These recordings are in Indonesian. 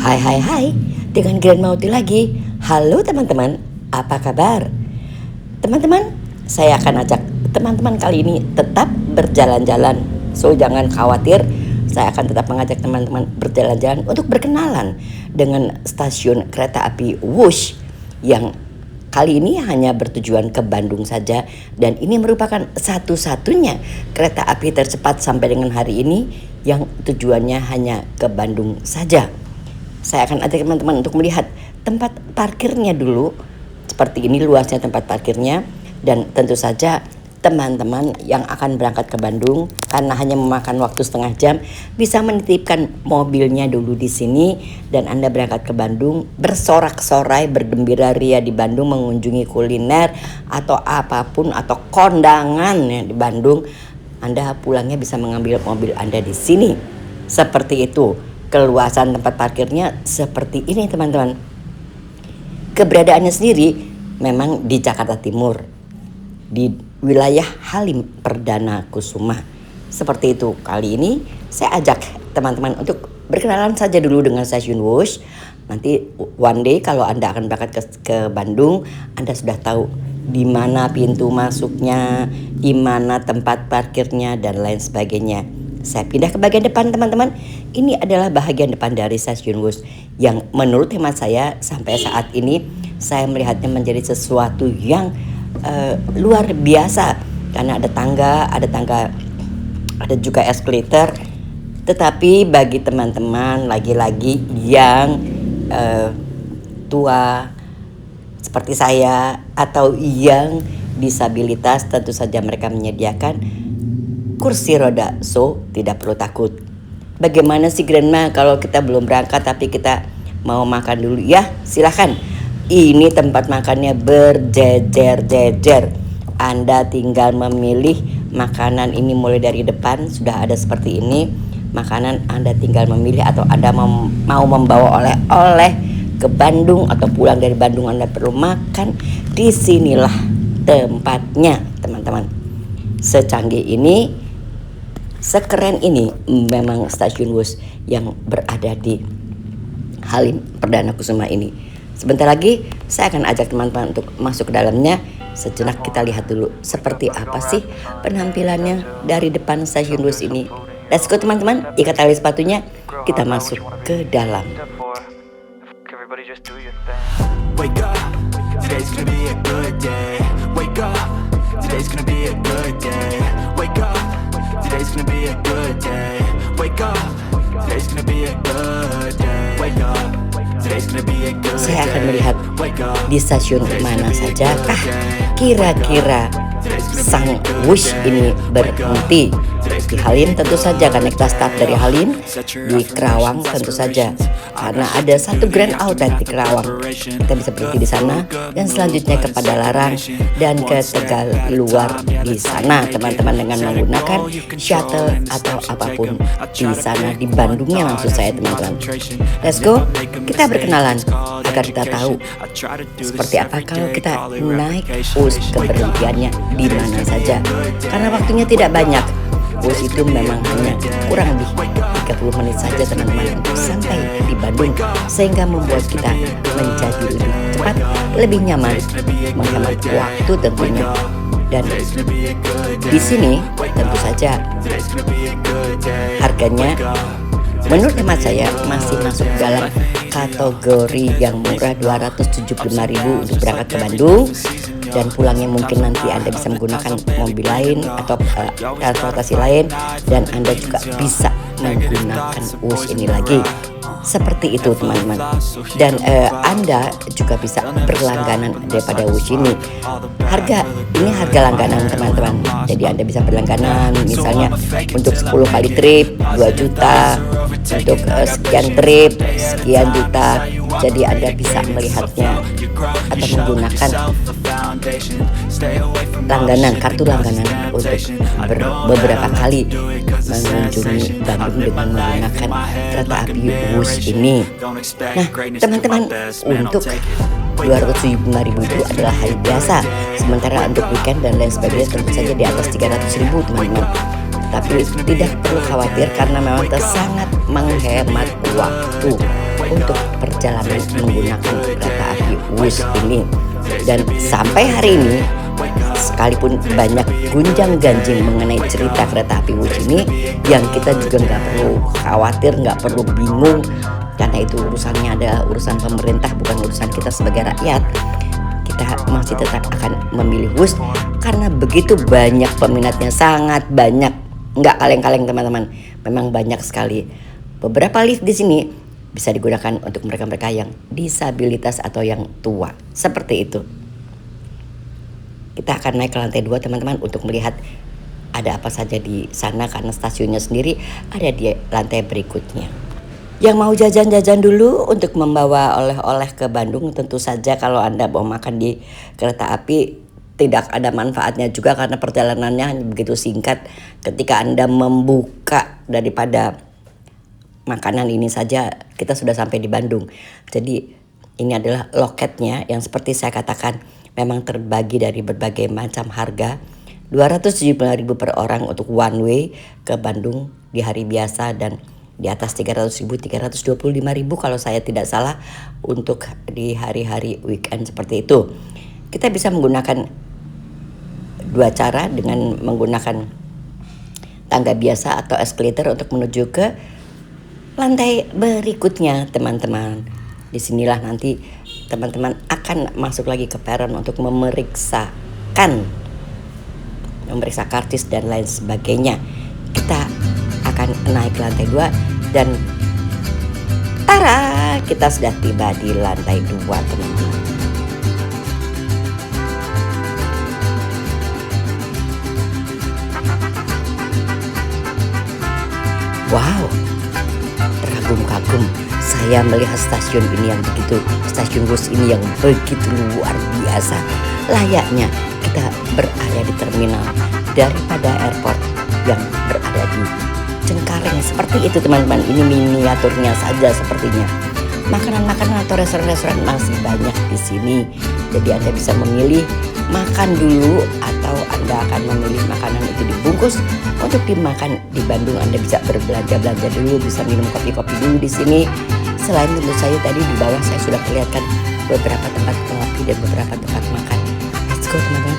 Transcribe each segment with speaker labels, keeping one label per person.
Speaker 1: Hai, dengan Grand Mauti lagi. Halo teman-teman, apa kabar? Teman-teman, saya akan ajak teman-teman kali ini tetap berjalan-jalan. So jangan khawatir, saya akan tetap mengajak teman-teman berjalan-jalan untuk berkenalan dengan stasiun kereta api Wush yang kali ini hanya bertujuan ke Bandung saja, dan ini merupakan satu-satunya kereta api tercepat sampai dengan hari ini yang tujuannya hanya ke Bandung saja. Saya akan ajak teman-teman untuk melihat tempat parkirnya dulu. Seperti ini luasnya tempat parkirnya, dan tentu saja teman-teman yang akan berangkat ke Bandung karena hanya memakan waktu setengah jam bisa menitipkan mobilnya dulu di sini, dan Anda berangkat ke Bandung bersorak-sorai bergembira ria di Bandung, mengunjungi kuliner atau apapun atau kondangan ya di Bandung. Anda pulangnya bisa mengambil mobil Anda di sini. Seperti itu. Keluasan tempat parkirnya seperti ini teman-teman. Keberadaannya sendiri memang di Jakarta Timur, di wilayah Halim Perdana Kusuma. Seperti itu. Kali ini saya ajak teman-teman untuk berkenalan saja dulu dengan stasiun Wush. Nanti one day kalau Anda akan berangkat ke Bandung, Anda sudah tahu di mana pintu masuknya, di mana tempat parkirnya, dan lain sebagainya. Saya pindah ke bagian depan teman-teman. Ini adalah bagian depan dari stasiun Wush yang menurut hemat saya sampai saat ini saya melihatnya menjadi sesuatu yang luar biasa, karena ada tangga, ada juga escalator. Tetapi bagi teman-teman lagi-lagi yang tua seperti saya atau yang disabilitas, tentu saja mereka menyediakan kursi roda, so tidak perlu takut. Bagaimana sih Grandma kalau kita belum berangkat tapi kita mau makan dulu? Ya silahkan, ini tempat makannya berjejer-jejer. Anda tinggal memilih makanan, ini mulai dari depan sudah ada seperti ini. Makanan Anda tinggal memilih, atau Anda mau membawa oleh-oleh ke Bandung atau pulang dari Bandung Anda perlu makan. Disinilah tempatnya teman-teman. Secanggih ini, sekeren ini memang stasiun Wush yang berada di Halim Perdana Kusuma ini. Sebentar lagi saya akan ajak teman-teman untuk masuk ke dalamnya. Sejenak kita lihat dulu seperti apa sih penampilannya dari depan stasiun Wush ini. Let's go teman-teman, ikat tali sepatunya, kita masuk ke dalam.
Speaker 2: Wake up, today's gonna be a good day. Wake up, today's gonna be a good day. Wake up, today's gonna be a good day. Wake up, today's gonna be a good day. Wake up, today's gonna be a good day.
Speaker 1: Saya akan melihat di stasiun mana saja kah kira-kira sang Wush ini berhenti. Di Halim tentu saja karena kita start dari Halim. Di Kerawang tentu saja karena ada satu Grand Outlet di Kerawang, kita bisa berhenti di sana, dan selanjutnya ke Padalarang dan ke Tegal Luar di sana teman-teman, dengan menggunakan shuttle atau apapun di sana di Bandungnya maksud saya teman-teman. Let's go, kita berkenalan agar kita tahu seperti apa kalau kita naik Wush, keberhentiannya di mana saja, karena waktunya tidak banyak. Wush itu memang hanya kurang lebih 30 menit saja teman-teman untuk sampai di Bandung, sehingga membuat kita menjadi lebih cepat, lebih nyaman, menghemat waktu tentunya. Dan di sini tentu saja harganya menurut hemat saya masih masuk dalam kategori yang murah, 275.000 untuk berangkat ke Bandung. Dan pulangnya mungkin nanti Anda bisa menggunakan mobil lain atau transportasi lain, dan Anda juga bisa menggunakan Wush ini lagi. Seperti itu teman-teman. Dan Anda juga bisa berlangganan daripada Wush ini. Harga langganan teman-teman. Jadi Anda bisa berlangganan misalnya untuk 10 kali trip 2 juta, untuk sekian trip sekian juta. Jadi Anda bisa melihatnya atau menggunakan kartu langganan untuk beberapa kali mengunjungi Bandung dengan menggunakan kereta api Wush ini. Nah teman-teman, untuk 275.000 itu adalah hari biasa, sementara untuk weekend dan lain sebagainya tentu saja di atas 300.000 teman-teman. Tapi tidak perlu khawatir karena memang sangat menghemat waktu untuk perjalanan menggunakan kereta api Wush ini. Dan sampai hari ini, sekalipun banyak gunjang-ganjing mengenai cerita kereta api Wush ini, yang kita juga nggak perlu khawatir, nggak perlu bingung, karena itu urusannya adalah urusan pemerintah, bukan urusan kita sebagai rakyat. Kita masih tetap akan memilih Wush karena begitu banyak peminatnya, sangat banyak, nggak kaleng-kaleng teman-teman. Memang banyak sekali. Beberapa lift di sini bisa digunakan untuk mereka-mereka yang disabilitas atau yang tua, seperti itu. Kita akan naik ke lantai 2 teman-teman untuk melihat ada apa saja di sana karena stasiunnya sendiri ada di lantai berikutnya. Yang mau jajan-jajan dulu untuk membawa oleh-oleh ke Bandung, tentu saja kalau Anda mau makan di kereta api tidak ada manfaatnya juga karena perjalanannya hanya begitu singkat. Ketika Anda membuka daripada makanan ini saja kita sudah sampai di Bandung. Jadi ini adalah loketnya yang seperti saya katakan memang terbagi dari berbagai macam harga. 275.000 per orang untuk one way ke Bandung di hari biasa, dan di atas 300.000, 325.000 kalau saya tidak salah untuk di hari-hari weekend seperti itu. Kita bisa menggunakan dua cara, dengan menggunakan tangga biasa atau escalator untuk menuju ke lantai berikutnya teman-teman. Disinilah nanti teman-teman akan masuk lagi ke peron untuk memeriksa karcis dan lain sebagainya. Kita akan naik ke lantai 2 dan tara, kita sudah tiba di lantai 2 teman-teman. Wow, terkagum-kagum saya melihat stasiun ini yang begitu, stasiun Wush ini yang begitu luar biasa. Layaknya kita berada di terminal daripada airport yang berada di Cengkareng, seperti itu teman-teman. Ini miniaturnya saja sepertinya. Makanan-makanan atau restoran-restoran masih banyak di sini. Jadi Anda bisa memilih makan dulu atau Anda akan memilih makanan itu dibungkus untuk dimakan di Bandung. Anda bisa berbelanja-belanja dulu, bisa minum kopi-kopi dulu di sini. Selain tentu saya tadi di bawah saya sudah perlihatkan beberapa tempat kopi dan beberapa tempat makan. Let's go teman-teman,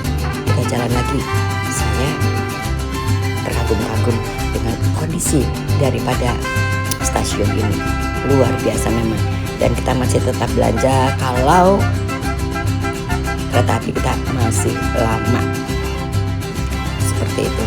Speaker 1: kita jalan lagi. Saya terkagum-kagum dengan kondisi daripada stasiun ini, luar biasa memang. Dan kita masih tetap belanja kalau kereta api kita masih lama, seperti itu.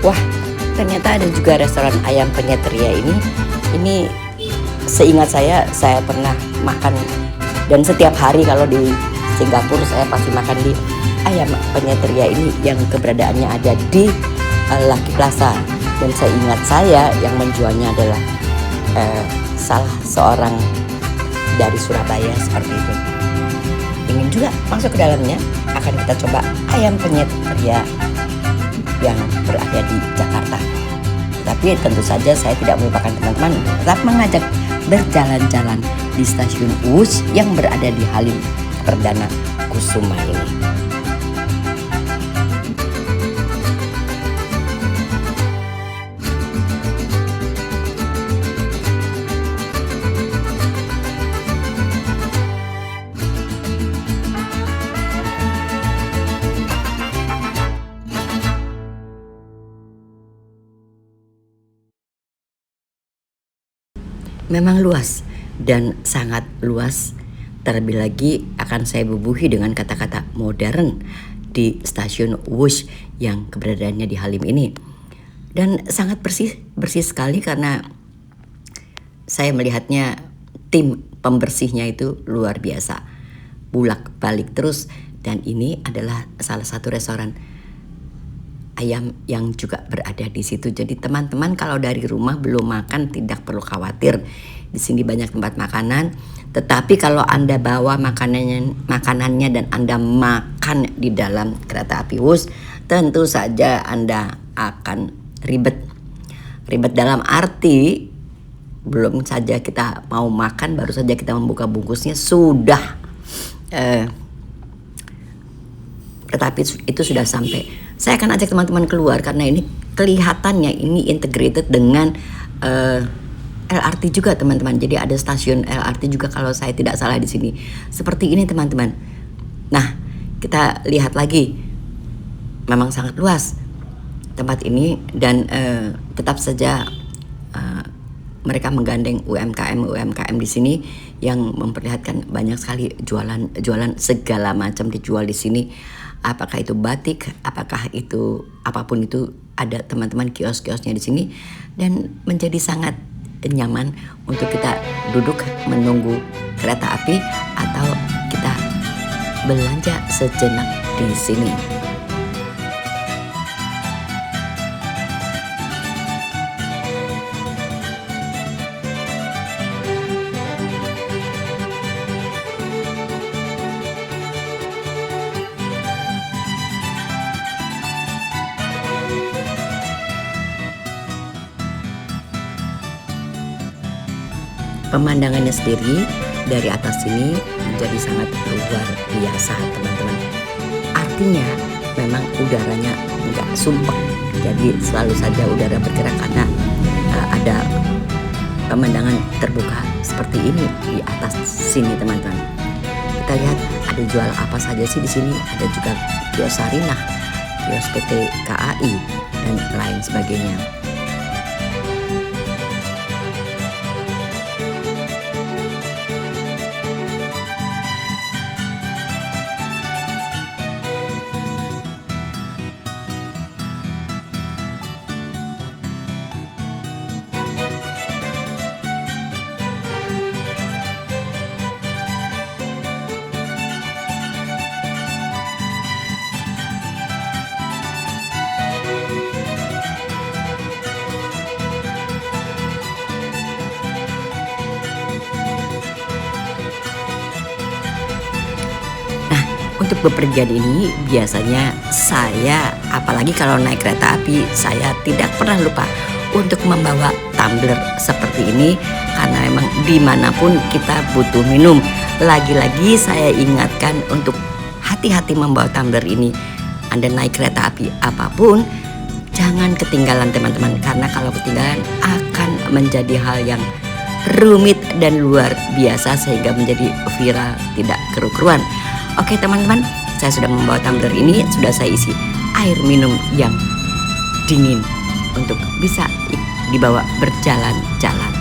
Speaker 1: Wah, ternyata ada juga restoran ayam penyet Ria ini. Ini seingat saya pernah makan, dan setiap hari kalau di Singapura saya pasti makan di ayam penyet Ria ini yang keberadaannya ada di Lucky Plaza. Dan saya ingat yang menjualnya adalah salah seorang dari Surabaya seperti itu. Ingin juga masuk ke dalamnya, akan kita coba ayam penyet Ria yang berada di Jakarta. Tapi tentu saja saya tidak melupakan teman-teman tetap mengajak berjalan-jalan di stasiun Wush yang berada di Halim Perdana Kusuma ini. Memang luas dan sangat luas. Terlebih lagi akan saya bubuhi dengan kata-kata modern di stasiun Wush yang keberadaannya di Halim ini. Dan sangat bersih sekali karena saya melihatnya tim pembersihnya itu luar biasa. Bulak-balik terus, dan ini adalah salah satu restoran ayam yang juga berada di situ. Jadi teman-teman kalau dari rumah belum makan tidak perlu khawatir. Di sini banyak tempat makanan. Tetapi kalau Anda bawa makanannya dan Anda makan di dalam kereta api Wus, tentu saja Anda akan ribet. Ribet dalam arti belum saja kita mau makan, baru saja kita membuka bungkusnya sudah kereta api itu sudah sampai. Saya akan ajak teman-teman keluar karena ini kelihatannya ini integrated dengan LRT juga teman-teman. Jadi ada stasiun LRT juga kalau saya tidak salah di sini. Seperti ini teman-teman. Nah, kita lihat lagi. Memang sangat luas tempat ini dan tetap saja mereka menggandeng UMKM di sini yang memperlihatkan banyak sekali jualan segala macam dijual di sini. Apakah itu batik, apakah itu apapun itu, ada teman-teman kios-kiosnya di sini dan menjadi sangat nyaman untuk kita duduk menunggu kereta api atau kita belanja sejenak di sini. Pemandangannya sendiri dari atas sini menjadi sangat luar biasa teman-teman. Artinya memang udaranya nggak sumpek, jadi selalu saja udara bergerak karena ada pemandangan terbuka seperti ini di atas sini teman-teman. Kita lihat ada jual apa saja sih di sini. Ada juga kios Sarinah, kios PT KAI dan lain sebagainya. Untuk bepergian ini biasanya saya, apalagi kalau naik kereta api, saya tidak pernah lupa untuk membawa tumbler seperti ini karena memang dimanapun kita butuh minum. Lagi-lagi saya ingatkan untuk hati-hati membawa tumbler ini. Anda naik kereta api apapun, jangan ketinggalan teman-teman, karena kalau ketinggalan akan menjadi hal yang rumit dan luar biasa sehingga menjadi viral tidak keru-keruan. Oke teman-teman, saya sudah membawa tumbler ini, sudah saya isi air minum yang dingin untuk bisa dibawa berjalan-jalan.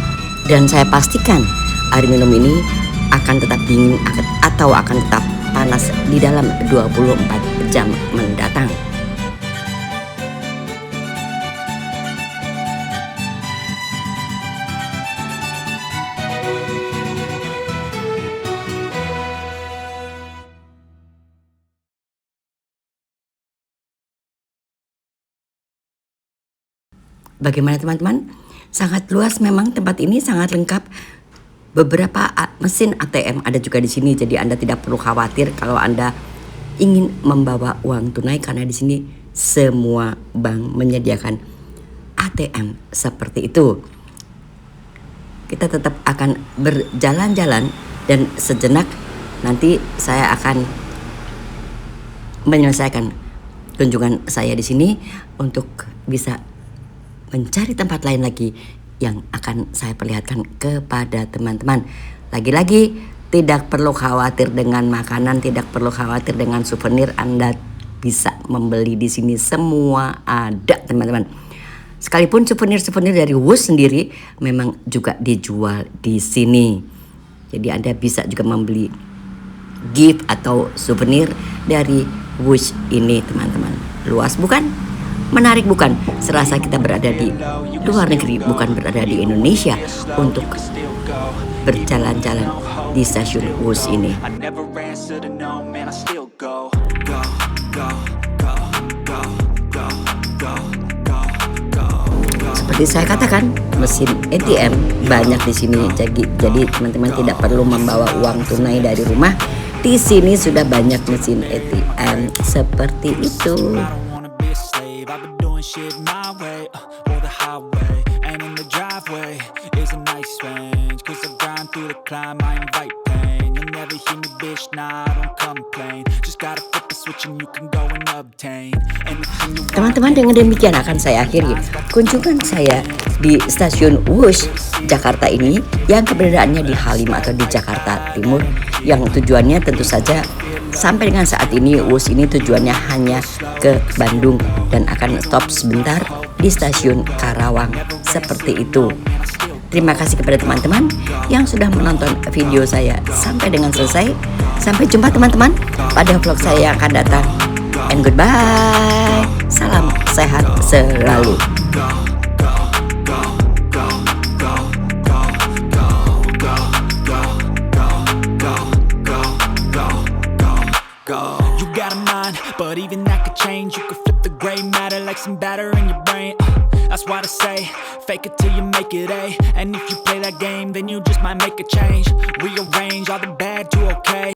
Speaker 1: Dan saya pastikan air minum ini akan tetap dingin atau akan tetap panas di dalam 24 jam mendatang. Bagaimana teman-teman? Sangat luas memang tempat ini, sangat lengkap. Beberapa mesin ATM ada juga di sini, jadi Anda tidak perlu khawatir kalau Anda ingin membawa uang tunai karena di sini semua bank menyediakan ATM seperti itu. Kita tetap akan berjalan-jalan dan sejenak nanti saya akan menyelesaikan kunjungan saya di sini untuk bisa mencari tempat lain lagi yang akan saya perlihatkan kepada teman-teman. Lagi-lagi tidak perlu khawatir dengan makanan, tidak perlu khawatir dengan souvenir. Anda bisa membeli di sini, semua ada teman-teman. Sekalipun souvenir-souvenir dari Wus sendiri memang juga dijual di sini. Jadi Anda bisa juga membeli gift atau souvenir dari Wus ini teman-teman. Luas bukan? Menarik bukan? Serasa kita berada di luar negeri, bukan berada di Indonesia untuk berjalan-jalan di stasiun Wus ini.
Speaker 2: Go, go, go, go, go, go.
Speaker 1: seperti saya katakan, mesin ATM banyak di sini. Jadi teman-teman tidak perlu membawa uang tunai dari rumah. Di sini sudah banyak mesin ATM seperti itu.
Speaker 2: I don't wanna be a slave. I've been doing shit my way, or the highway. And in the driveway is a nice range. Cause I grind through the climb, I invite pain. You'll never hear me, bitch, nah, I don't complain. Just gotta flip the switch and you can go and obtain anything you want.
Speaker 1: Teman-teman, dengan demikian akan saya akhiri kunjungan saya di stasiun Wush Jakarta ini, yang keberadaannya di Halim atau di Jakarta Timur, yang tujuannya tentu saja sampai dengan saat ini Wush ini tujuannya hanya ke Bandung dan akan stop sebentar di stasiun Karawang, seperti itu. Terima kasih kepada teman-teman yang sudah menonton video saya sampai dengan selesai. Sampai jumpa teman-teman pada vlog saya yang akan datang. And goodbye. Salam sehat selalu.
Speaker 2: You got a mind, but even that could change. You could flip the gray matter like some batter in your brain. That's why they say, fake it till you make it A. And if you play that game, then you just might make a change. Rearrange all the bad to okay.